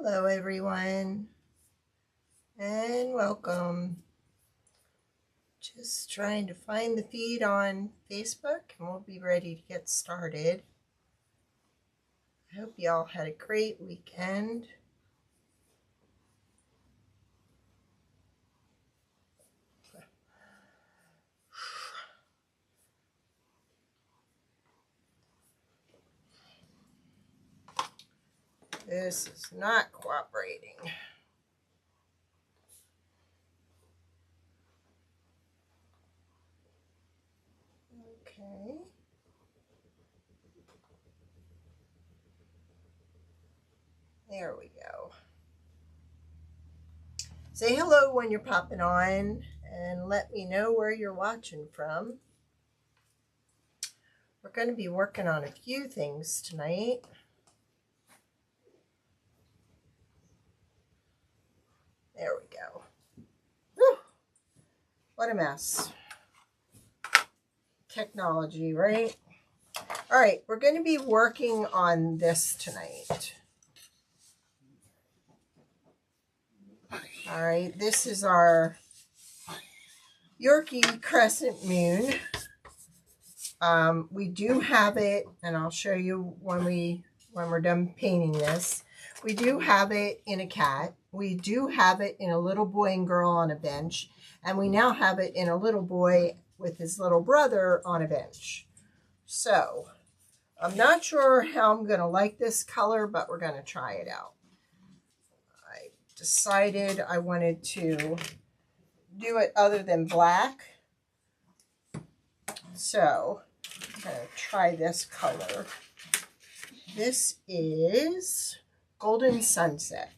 Hello everyone and welcome. Just trying to find the feed on Facebook and we'll be ready to get started. I hope you all had a great weekend. This is not cooperating. Okay. There we go. Say hello when you're popping on and let me know where you're watching from. We're going to be working on a few things tonight. There we go. Whew. What a mess. Technology, right? All right, we're going to be working on this tonight. All right, this is our Yorkie crescent moon. We do have it, and I'll show you when we're done painting this. We do have it in a cat. We do have it in a little boy and girl on a bench. And we now have it in a little boy with his little brother on a bench. So, I'm not sure how I'm going to like this color, but we're going to try it out. I decided I wanted to do it other than black. So, I'm going to try this color. This is Golden Sunset.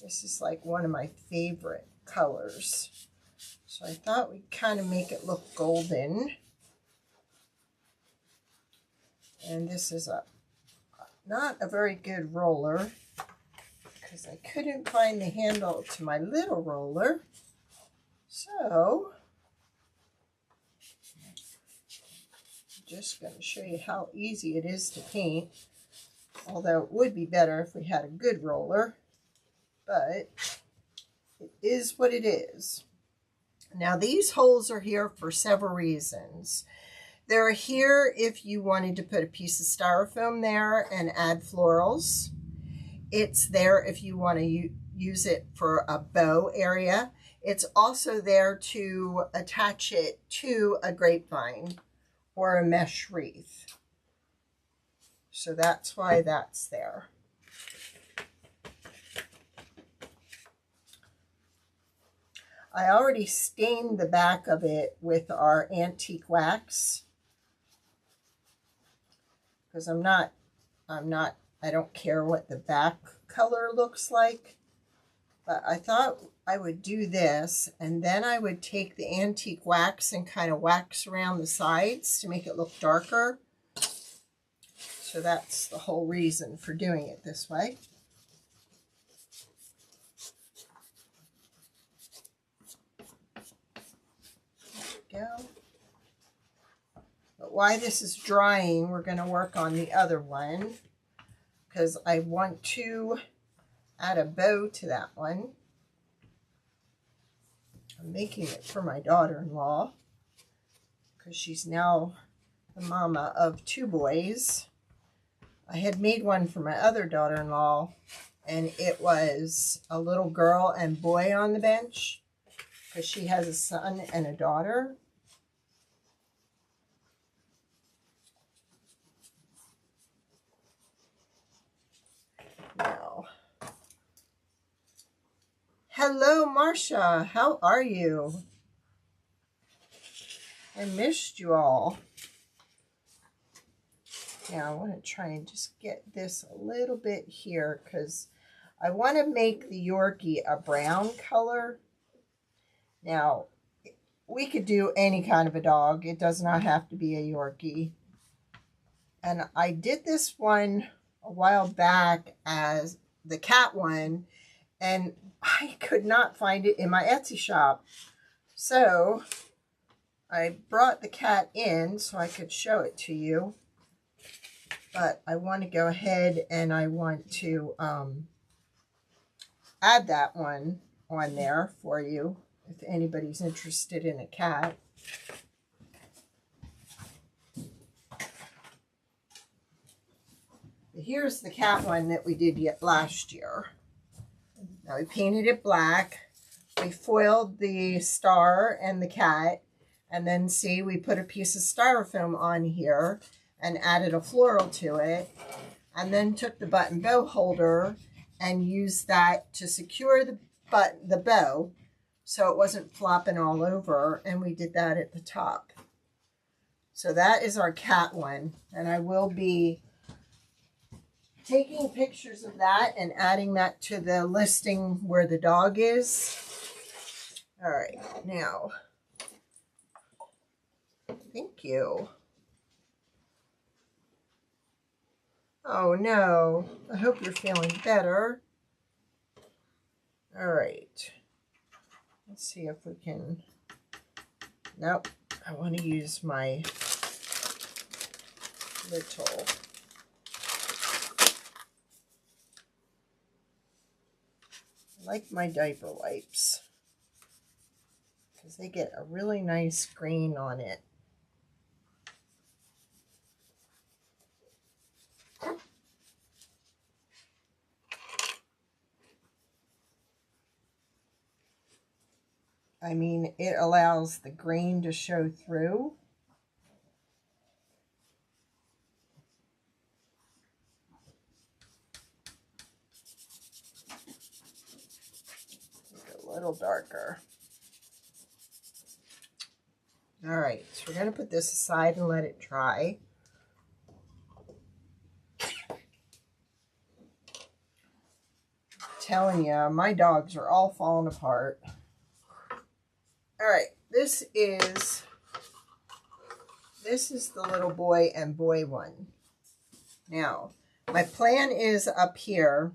This is like one of my favorite colors. So I thought we'd kind of make it look golden. And this is not a very good roller because I couldn't find the handle to my little roller. So I'm just going to show you how easy it is to paint. Although it would be better if we had a good roller. But it is what it is. Now these holes are here for several reasons. They're here if you wanted to put a piece of styrofoam there and add florals. It's there if you want to use it for a bow area. It's also there to attach it to a grapevine or a mesh wreath. So that's why that's there. I already stained the back of it with our antique wax because I don't care what the back color looks like, but I thought I would do this and then I would take the antique wax and kind of wax around the sides to make it look darker. So that's the whole reason for doing it this way. Go. But while this is drying, we're going to work on the other one because I want to add a bow to that one. I'm making it for my daughter-in-law because she's now the mama of 2 boys. I had made one for my other daughter-in-law and it was a little girl and boy on the bench because she has a son and a daughter. Now, hello, Marcia. How are you? I missed you all. Now, I want to try and just get this a little bit here because I want to make the Yorkie a brown color. Now, we could do any kind of a dog. It does not have to be a Yorkie. And I did this one a while back as the cat one, and I could not find it in my Etsy shop. So I brought the cat in so I could show it to you. but I want to go ahead and I want to add that one on there for you if anybody's interested in a cat. Here's the cat one that we did last year. Now we painted it black. We foiled the star and the cat. And then see, we put a piece of styrofoam on here and added a floral to it. And then took the button bow holder and used that to secure the bow so it wasn't flopping all over. And we did that at the top. So that is our cat one. And I will be taking pictures of that and adding that to the listing where the dog is. All right, now, thank you. Oh no, I hope you're feeling better. All right, let's see if we can, nope, I want to use my little I like my diaper wipes because they get a really nice green on it. I mean, it allows the green to show through. A little darker. All right, so we're going to put this aside and let it dry. I'm telling you, my dogs are all falling apart. All right, this is the little boy and boy one. Now, my plan is up here.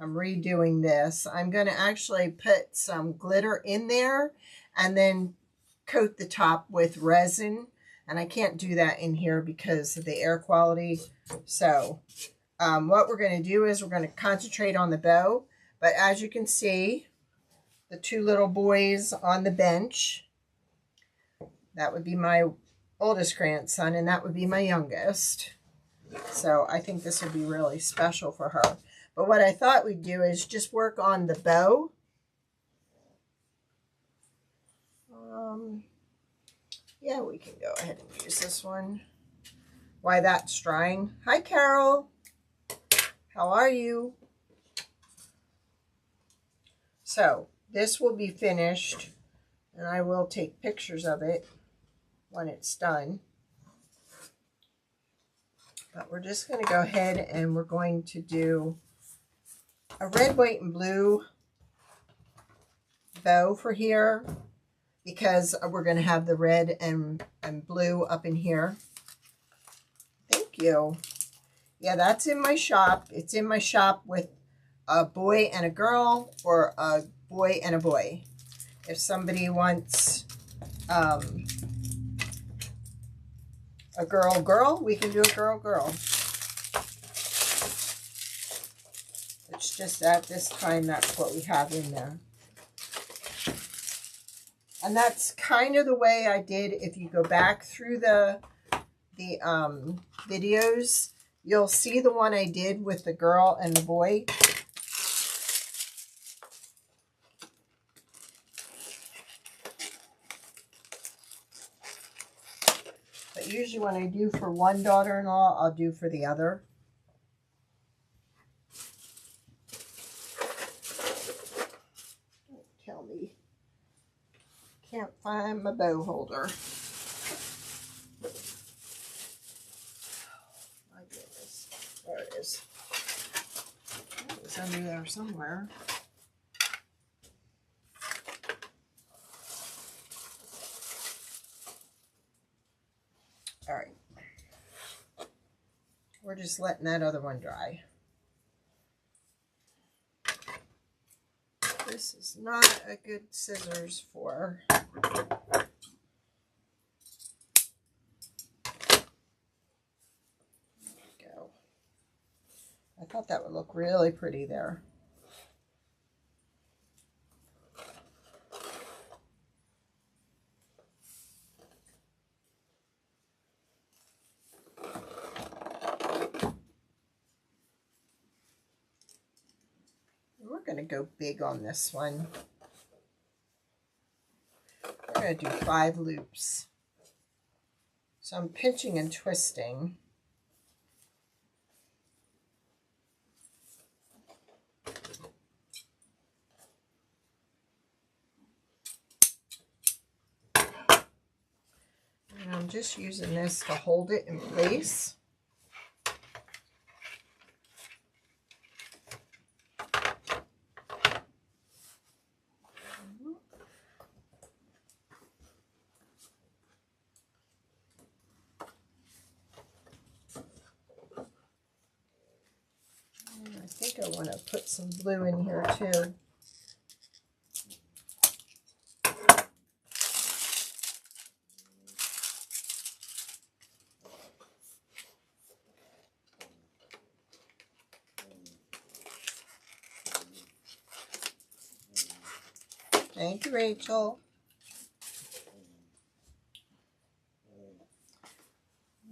I'm redoing this. I'm going to actually put some glitter in there and then coat the top with resin. And I can't do that in here because of the air quality. So what we're going to do is we're going to concentrate on the bow. But as you can see, the two little boys on the bench, that would be my oldest grandson and that would be my youngest. So I think this would be really special for her. But what I thought we'd do is just work on the bow. Yeah, we can go ahead and use this one. While that's drying. Hi, Carol. How are you? So this will be finished, and I will take pictures of it when it's done. But we're just going to go ahead and we're going to do a red, white, and blue bow for here because we're going to have the red and blue up in here. Thank you. Yeah, that's in my shop. It's in my shop with a boy and a girl or a boy and a boy. If somebody wants a girl, we can do a girl. It's just at this time, that's what we have in there. And that's kind of the way I did. If you go back through the videos, you'll see the one I did with the girl and the boy. But usually when I do for one daughter-in-law, I'll do for the other. Don't tell me. Can't find my bow holder. My goodness. There it is. It was under there somewhere. All right. We're just letting that other one dry. This is not a good scissors for. Go. thought that would look really pretty there. We're going to go big on this one. We're going to do 5 loops. So I'm pinching and twisting. And I'm just using this to hold it in place. I think I want to put some blue in here too. Thank you, Rachel.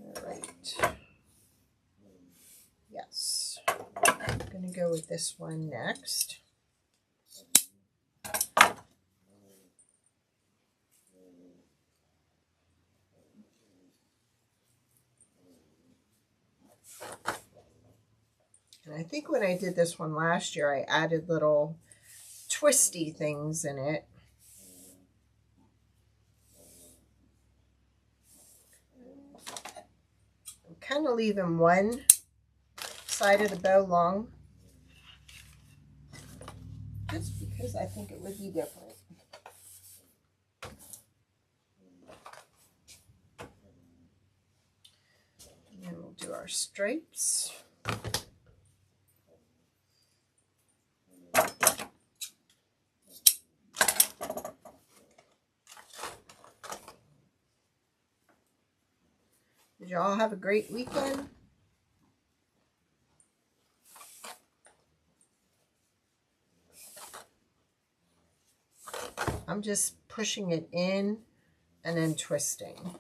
All right. Yes. I'm going to go with this one next. And I think when I did this one last year, I added little twisty things in it. I'm kind of leaving one side of the bow long, just because I think it would be different. And then we'll do our stripes. Did y'all have a great weekend? I'm just pushing it in and then twisting.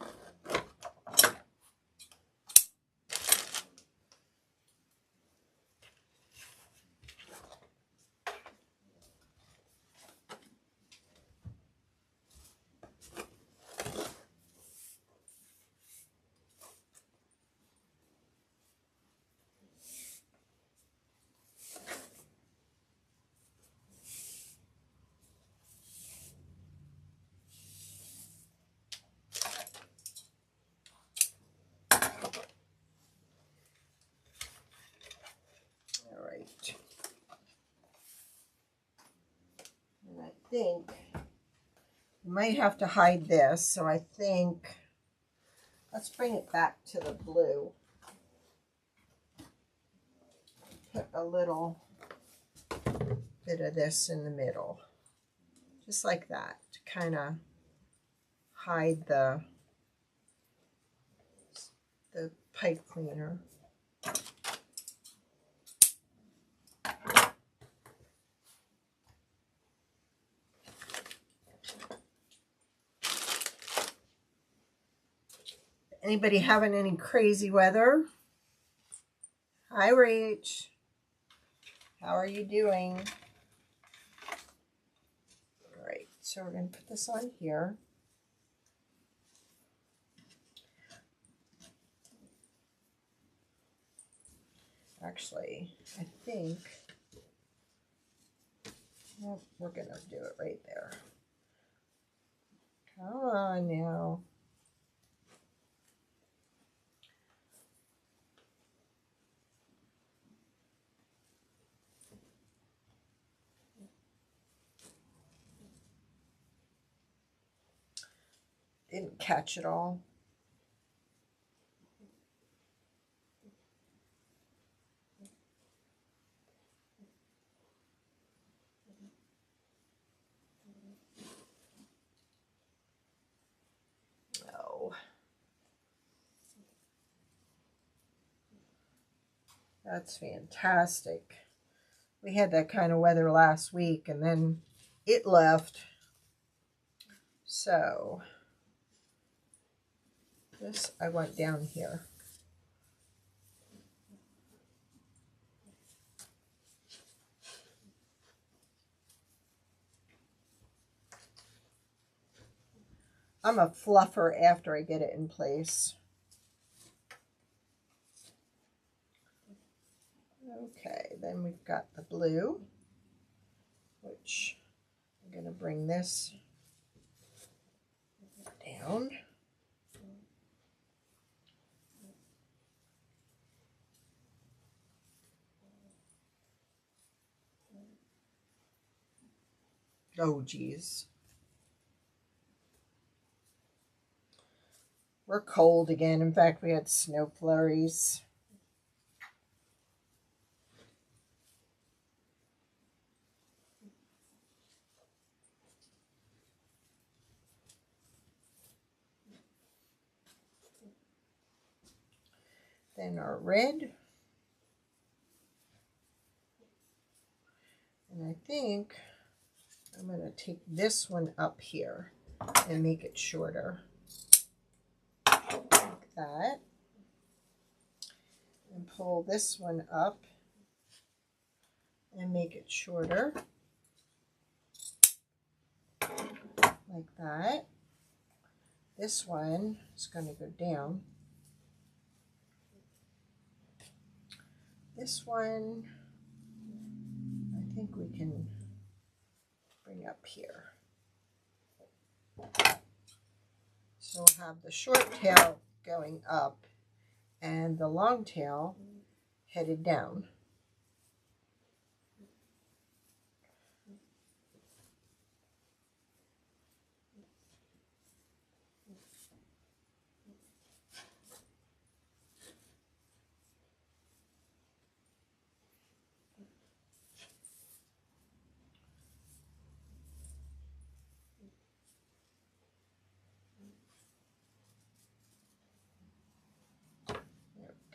And I think you might have to hide this, so I think let's bring it back to the blue. Put a little bit of this in the middle, just like that, to kind of hide the pipe cleaner. Anybody having any crazy weather? Hi, Rach. How are you doing? Great. So we're going to put this on here. Actually, I think well, we're going to do it right there. Come on now. Didn't catch it all. No. That's fantastic. We had that kind of weather last week and then it left. So this I want down here. I'm a fluffer after I get it in place. Okay, then we've got the blue, which I'm going to bring this down. Oh, geez. We're cold again. In fact, we had snow flurries. Then our red. And I think I'm going to take this one up here and make it shorter. Like that. And pull this one up and make it shorter. Like that. This one is going to go down. This one, I think we can bring up here. So we'll have the short tail going up and the long tail headed down.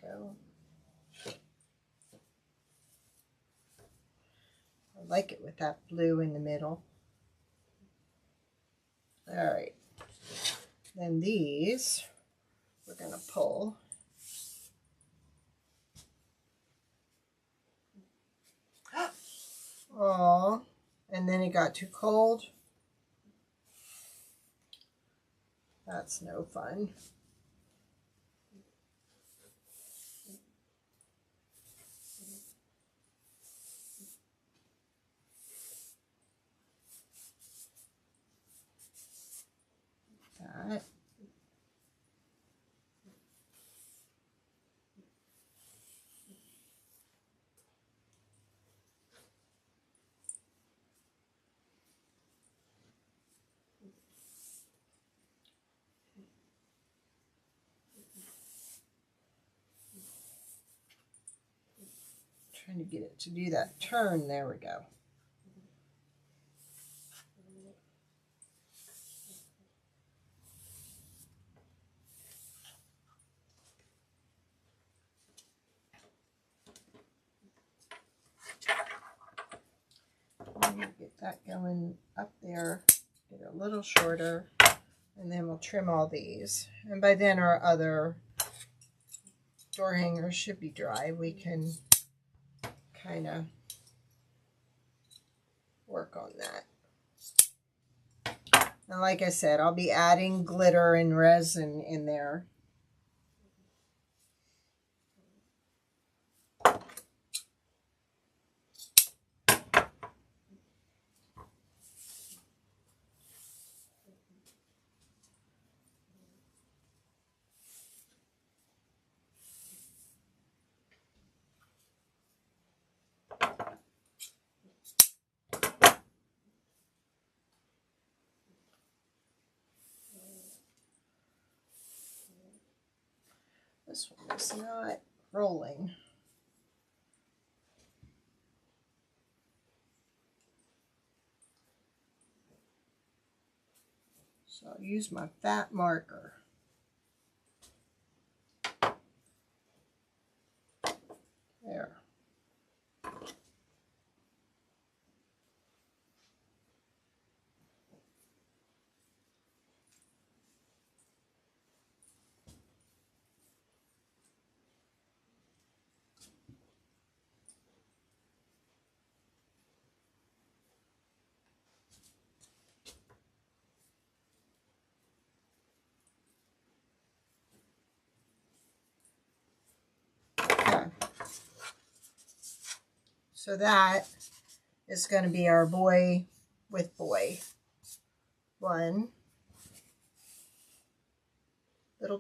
Go. I like it with that blue in the middle. All right. Then these we're going to pull. Oh, and then it got too cold. That's no fun. That. Trying to get it to do that turn. There we go. Get that going up there, get it a little shorter, and then we'll trim all these. And by then our other door hangers should be dry. We can kind of work on that. And like I said, I'll be adding glitter and resin in there. This one is not rolling. So I'll use my fat marker. There. So that is going to be our boy with boy. One.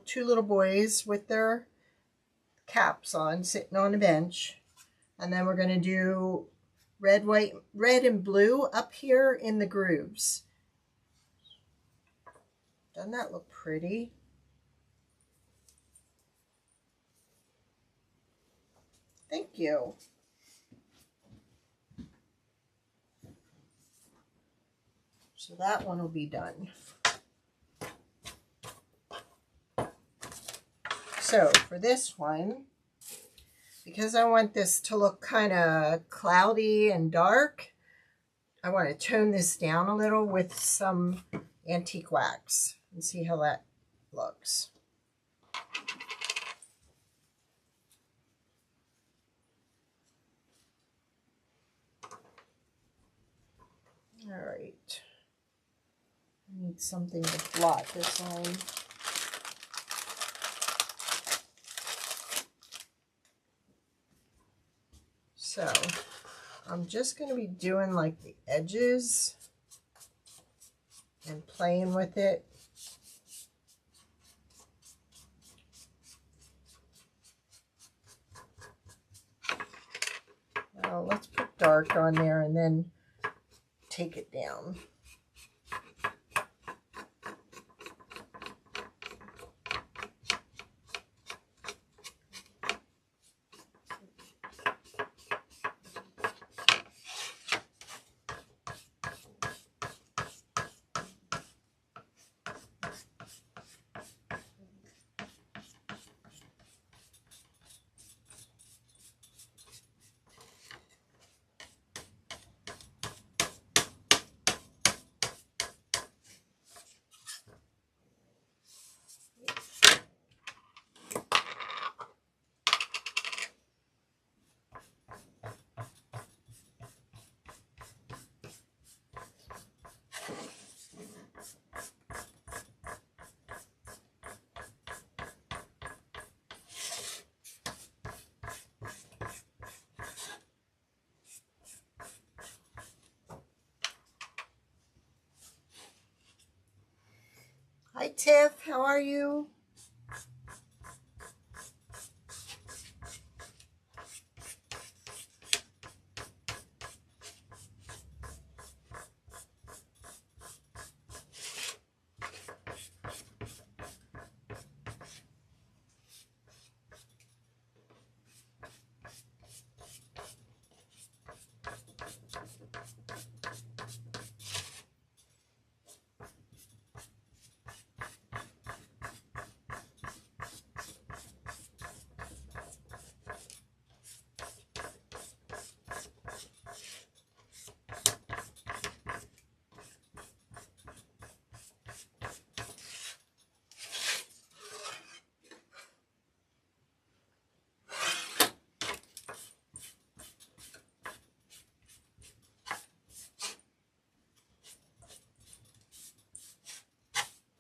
Two little boys with their caps on, sitting on a bench. And then we're going to do red, white, red and blue up here in the grooves. Doesn't that look pretty? Thank you. So that one will be done. So for this one, because I want this to look kind of cloudy and dark, I want to tone this down a little with some antique wax and see how that looks. All right. I need something to blot this on. So I'm just going to be doing like the edges and playing with it. Well, let's put dark on there and then take it down. Hi Tiff, how are you?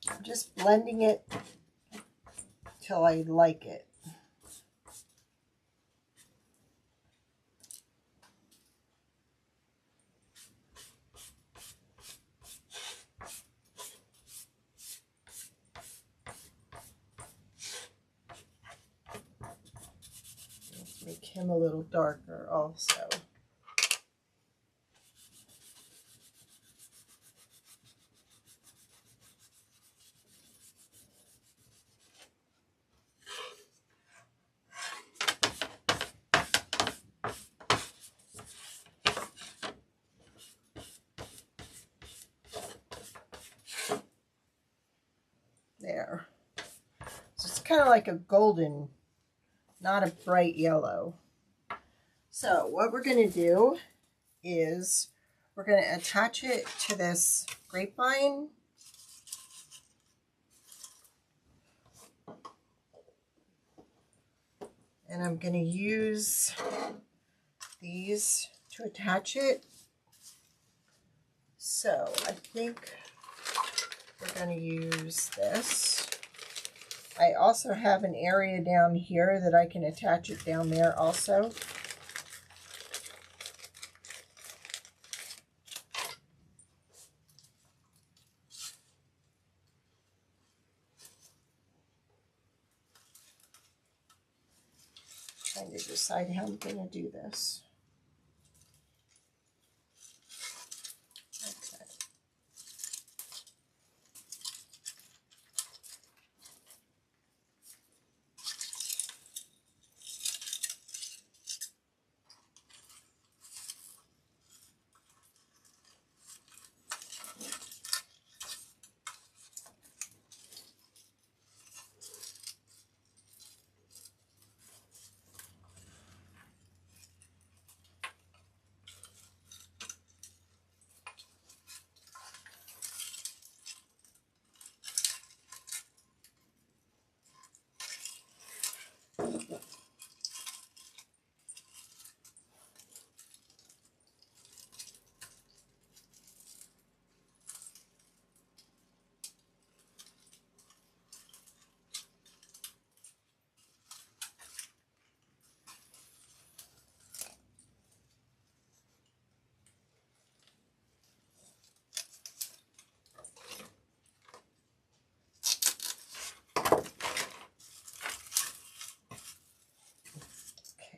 I'm just blending it till I like it. Let's make him a little darker also. There. So it's kind of like a golden, not a bright yellow. So what we're going to do is we're going to attach it to this grapevine. And I'm going to use these to attach it. So I think we're going to use this. I also have an area down here that I can attach it down there also. Trying to decide how I'm going to do this.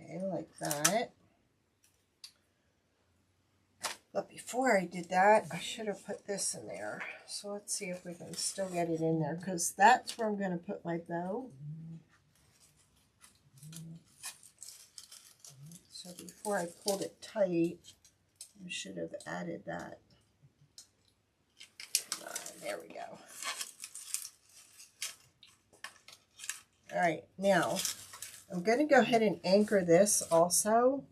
Okay. Like that. But before I did that, I should have put this in there. So let's see if we can still get it in there, because that's where I'm going to put my bow. So before I pulled it tight, I should have added that. There we go. All right, now I'm going to go ahead and anchor this also.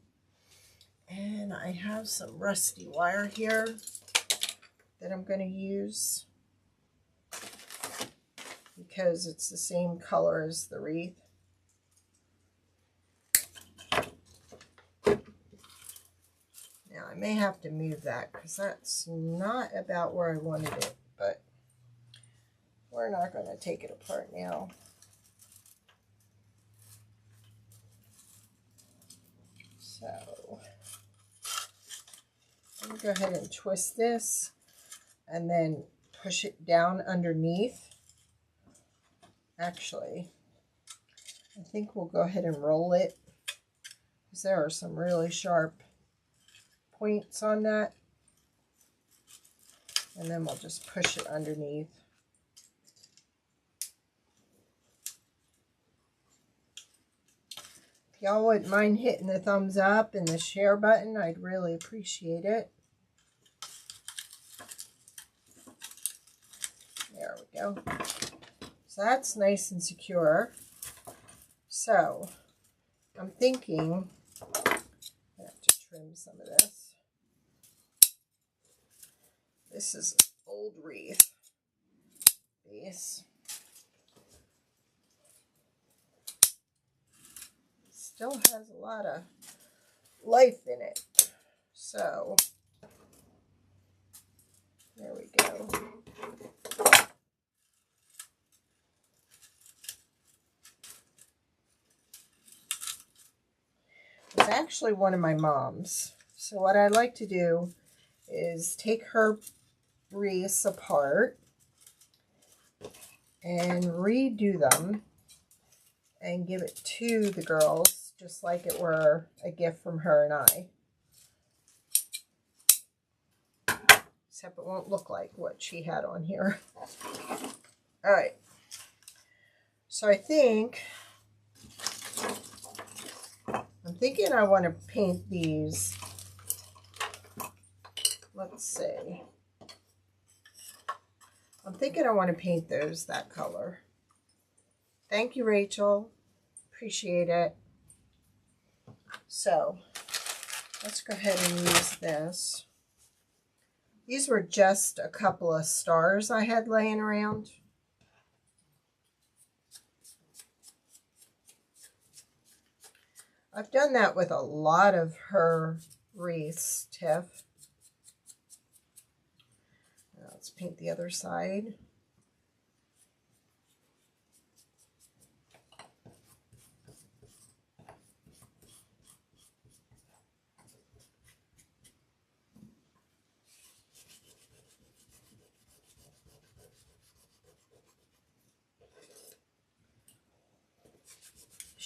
And I have some rusty wire here that I'm going to use because it's the same color as the wreath. Now I may have to move that because that's not about where I wanted it, but we're not going to take it apart now. So I'm going to go ahead and twist this and then push it down underneath. Actually, I think we'll go ahead and roll it because there are some really sharp points on that. And then we'll just push it underneath. If y'all wouldn't mind hitting the thumbs up and the share button, I'd really appreciate it. There we go. So that's nice and secure. So I'm thinking I have to trim some of this. This is an old wreath base. Still has a lot of life in it. So there we go. It's actually one of my mom's. So what I like to do is take her wreaths apart and redo them and give it to the girls just like it were a gift from her and I. Except it won't look like what she had on here. All right. So I'm thinking I want to paint these. Let's see. I'm thinking I want to paint those that color. Thank you, Rachel. Appreciate it. So let's go ahead and use this. These were just a couple of stars I had laying around. I've done that with a lot of her wreaths, Tiff. Now let's paint the other side.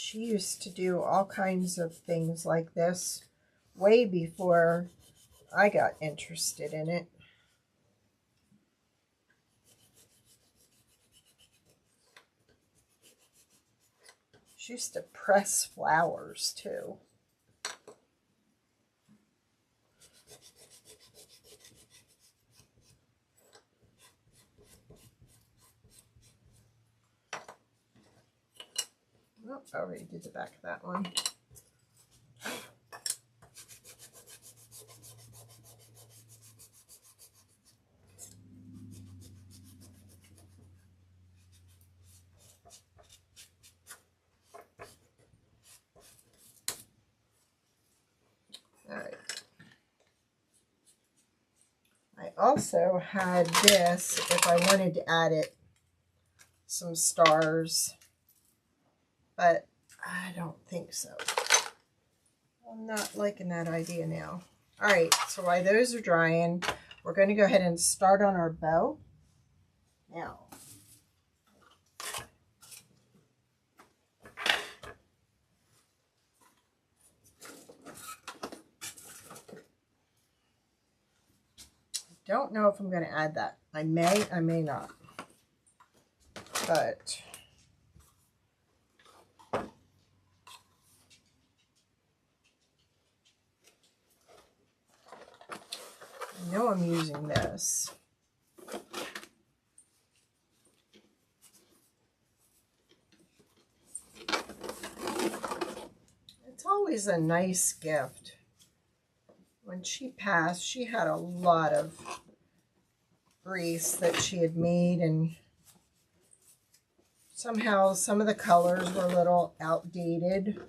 She used to do all kinds of things like this way before I got interested in it. She used to press flowers too. Oh, I already did the back of that one. All right. I also had this if I wanted to add it some stars, but I don't think so. I'm not liking that idea now. All right, so while those are drying, we're going to go ahead and start on our bow. Now, don't know if I'm going to add that. I may not. But I know I'm using this. It's always a nice gift. When she passed, she had a lot of wreaths that she had made, and somehow some of the colors were a little outdated.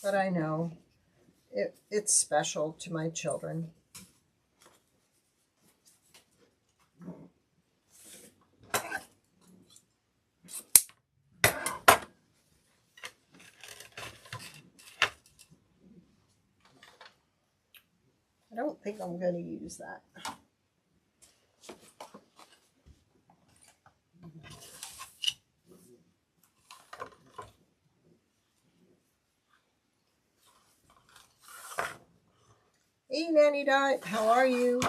But I know it's special to my children. I don't think I'm going to use that. Hey, Nanny Dot, how are you?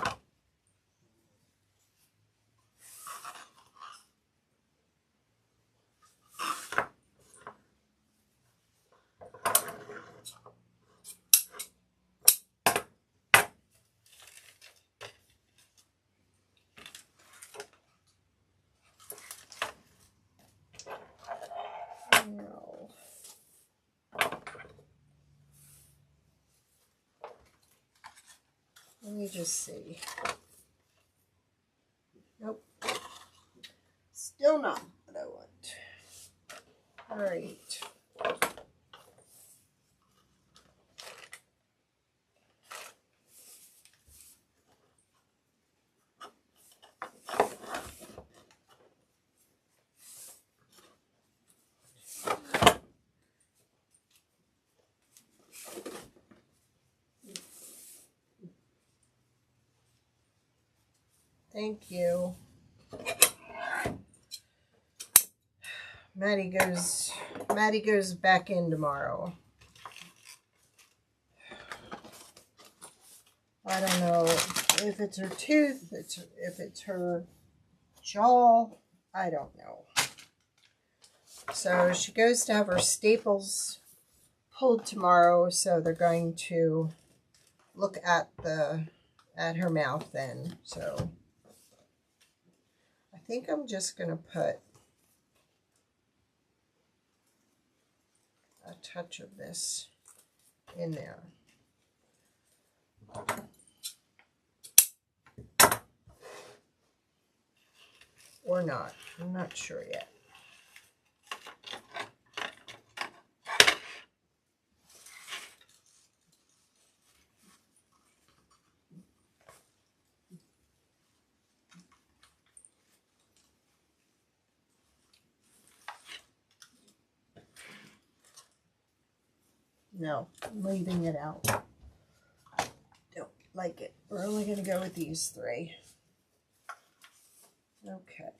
No. Let me just see. Nope. Still not what I want. All right. Thank you. Maddie goes back in tomorrow. I don't know if it's her tooth, if it's her jaw. I don't know. So she goes to have her staples pulled tomorrow, so they're going to look at her mouth then. So I think I'm just going to put a touch of this in there. Or not. I'm not sure yet. No, I'm leaving it out. Don't like it. We're only going to go with these three. Okay.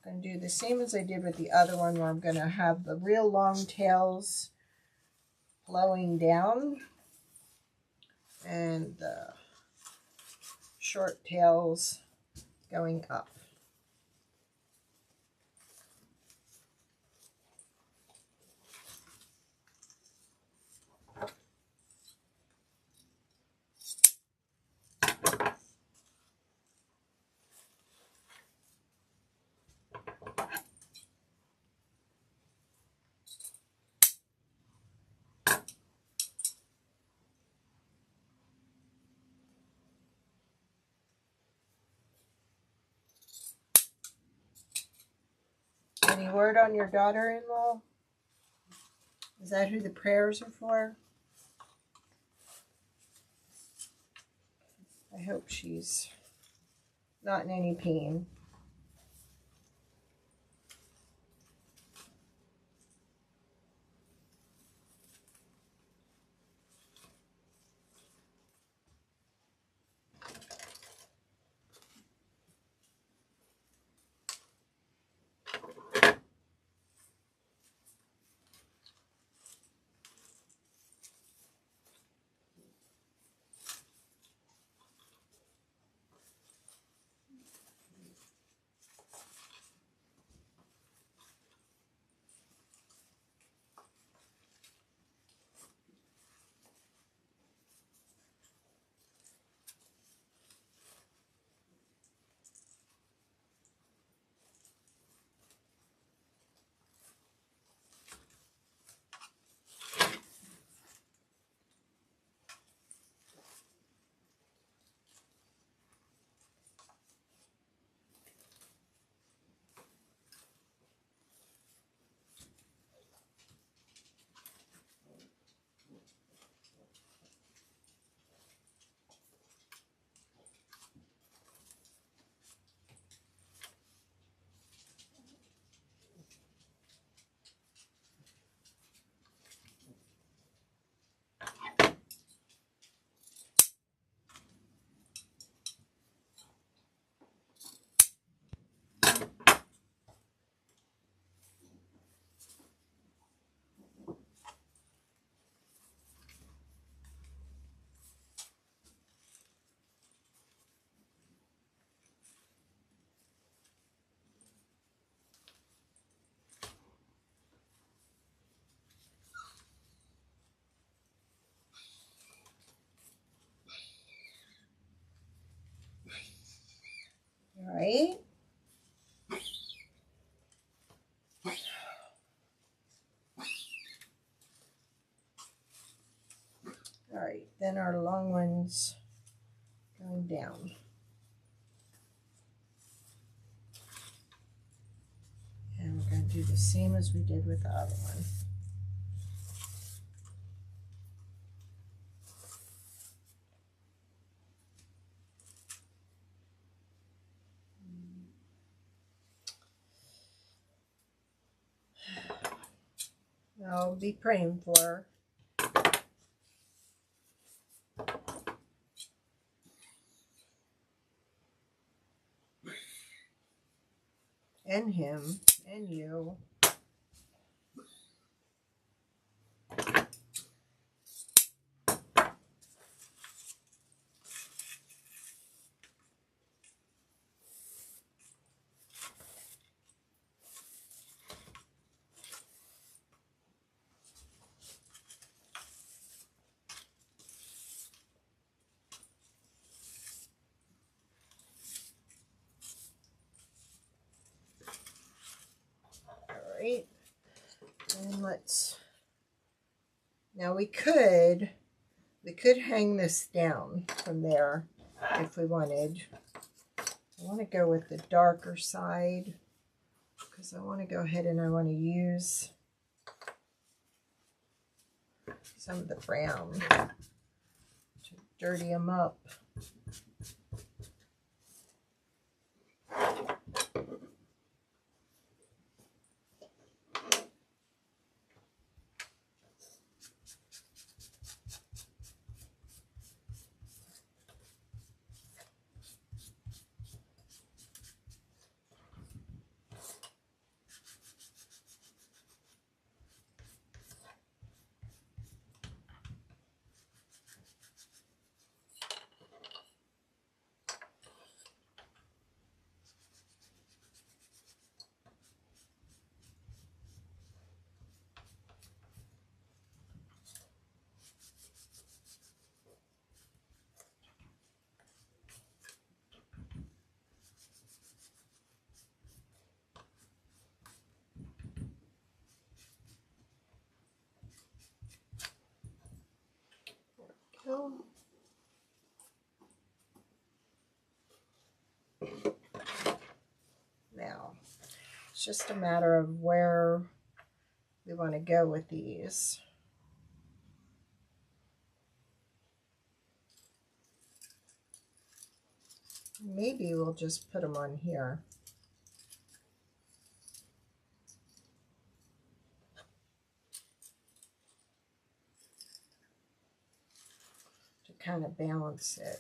I'm going to do the same as I did with the other one, where I'm going to have the real long tails flowing down and the short tails going up. Any word on your daughter-in-law? Is that who the prayers are for? I hope she's not in any pain. All right. All right, then our long ones going down. And we're going to do the same as we did with the other one. I'll be praying for her. And him. And you. Right, and now we could hang this down from there if we wanted. I want to go with the darker side because I want to go ahead and I want to use some of the brown to dirty them up. Oh. Now, it's just a matter of where we want to go with these. Maybe we'll just put them on here. To kind of balance it.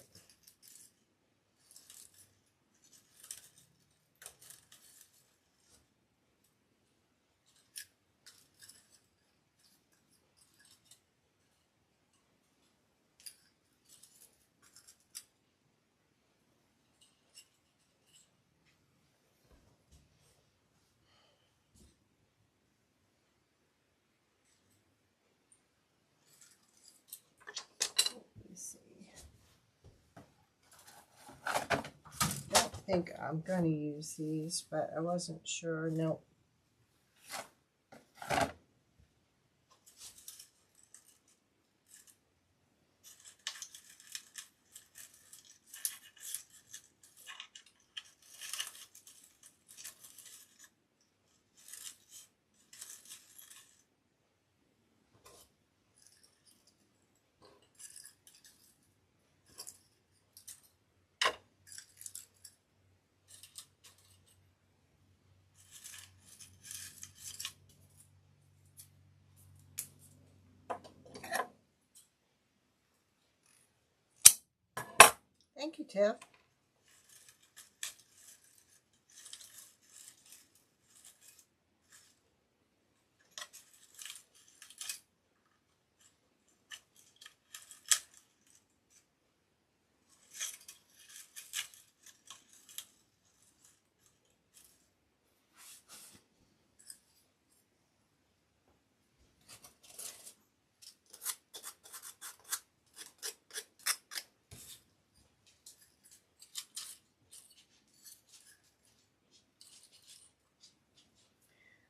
I think I'm going to use these, but I wasn't sure. Nope. Thank you, Tiff.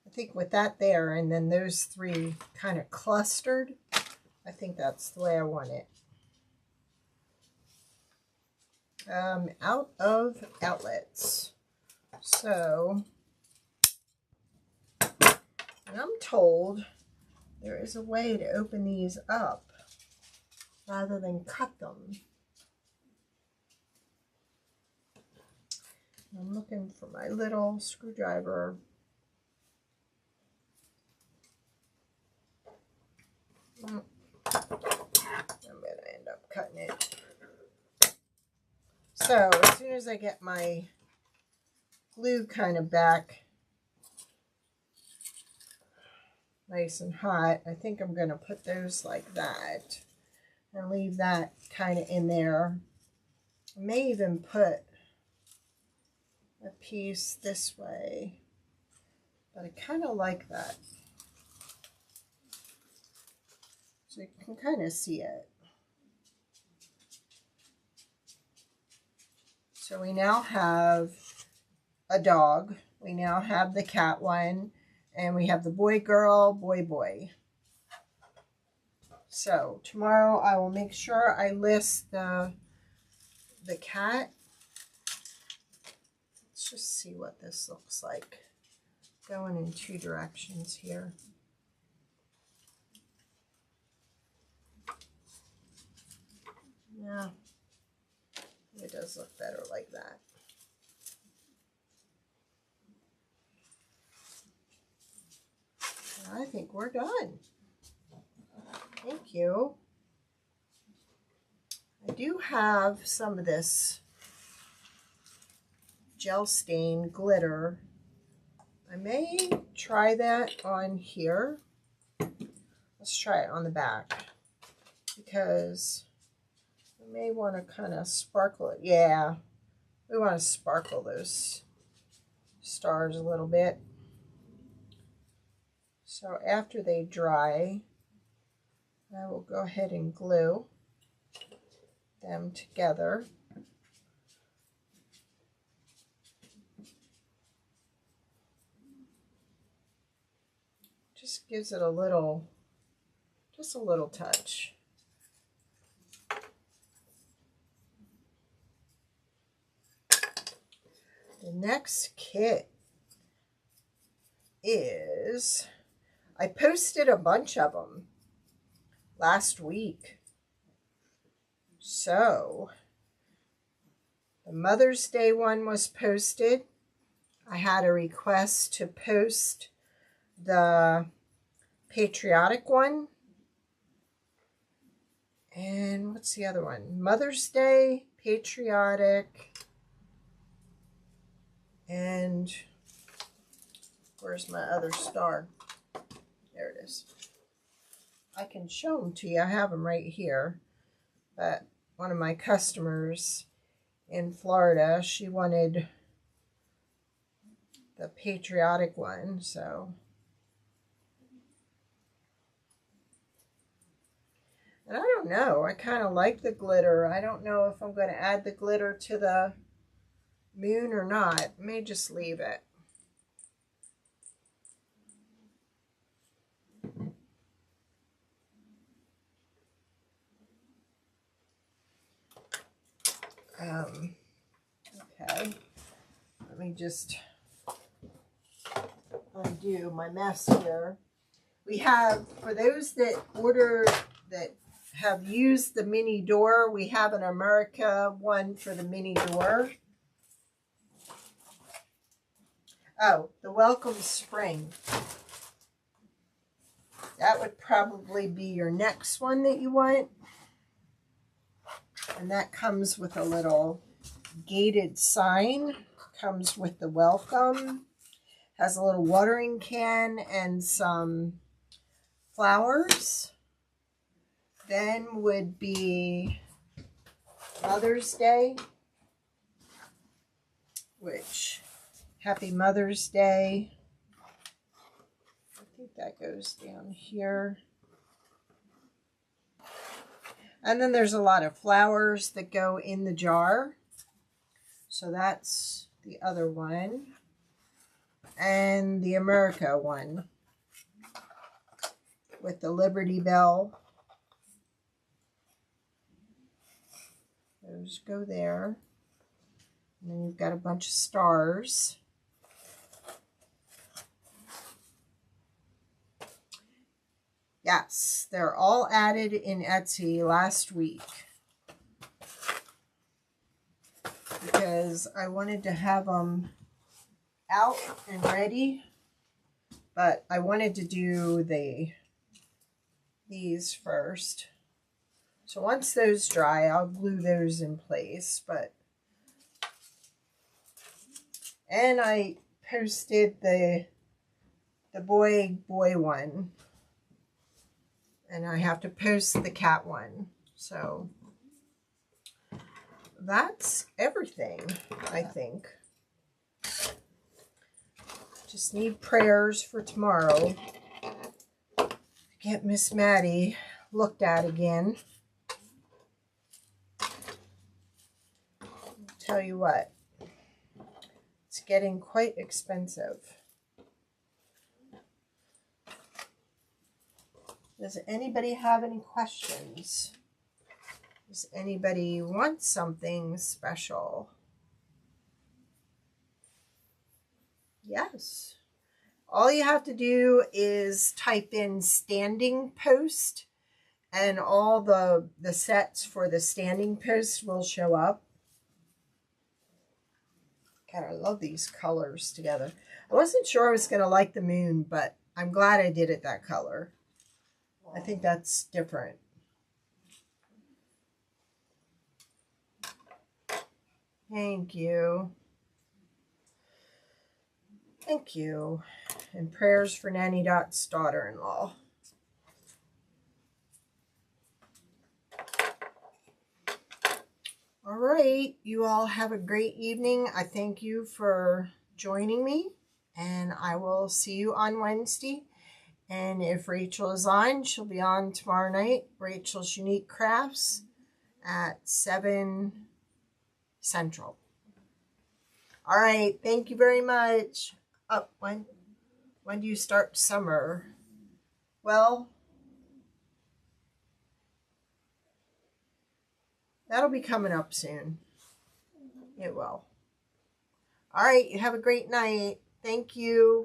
I think with that there, and then those three kind of clustered, I think that's the way I want it. Out of outlets. So, and I'm told there is a way to open these up rather than cut them. I'm looking for my little screwdriver. I'm going to end up cutting it. So as soon as I get my glue kind of back nice and hot, I think I'm going to put those like that and leave that kind of in there. I may even put a piece this way, but I kind of like that. So you can kind of see it. So we now have a dog. We now have the cat one. And we have the boy, girl, boy, boy. So tomorrow I will make sure I list the cat. Let's just see what this looks like. Going in two directions here. Yeah, it does look better like that. I think we're done. Thank you. I do have some of this gel stain glitter. I may try that on here. Let's try it on the back because we may want to kind of sparkle it. Yeah, we want to sparkle those stars a little bit. So after they dry, I will go ahead and glue them together. Just gives it a little, just a little touch. The next kit is, I posted a bunch of them last week. So the Mother's Day one was posted. I had a request to post the patriotic one. And what's the other one? Mother's Day, patriotic, and where's my other star? There it is. I can show them to you. I have them right here. But one of my customers in Florida, she wanted the patriotic one, so. And I don't know. I kind of like the glitter. I don't know if I'm going to add the glitter to the moon or not. I may just leave it. Okay. Let me just undo my mess here. We have, for those that order, that have used the mini door, we have an America one for the mini door. Oh, the Welcome Spring. That would probably be your next one that you want. And that comes with a little gated sign. Comes with the welcome. Has a little watering can and some flowers. Then would be Mother's Day, which, Happy Mother's Day. I think that goes down here. And then there's a lot of flowers that go in the jar. So that's the other one. And the America one with the Liberty Bell. Those go there. And then you've got a bunch of stars. Yes, they're all added in Etsy last week. Because I wanted to have them out and ready. But I wanted to do these first. So once those dry, I'll glue those in place. And I posted the boy one. And I have to post the cat one. So that's everything, I think. Just need prayers for tomorrow. Get Miss Maddie looked at again. I'll tell you what, it's getting quite expensive. Does anybody have any questions? Does anybody want something special? Yes. All you have to do is type in standing post and all the sets for the standing post will show up. God, I love these colors together. I wasn't sure I was going to like the moon, but I'm glad I did it that color. I think that's different. Thank you. Thank you. And prayers for Nanny Dot's daughter-in-law. All right. You all have a great evening. I thank you for joining me. And I will see you on Wednesday. And if Rachel is on, she'll be on tomorrow night. Rachel's Unique Crafts at 7 Central. All right. Thank you very much. Oh, when do you start summer? Well, that'll be coming up soon. It will. All right, you have a great night. Thank you.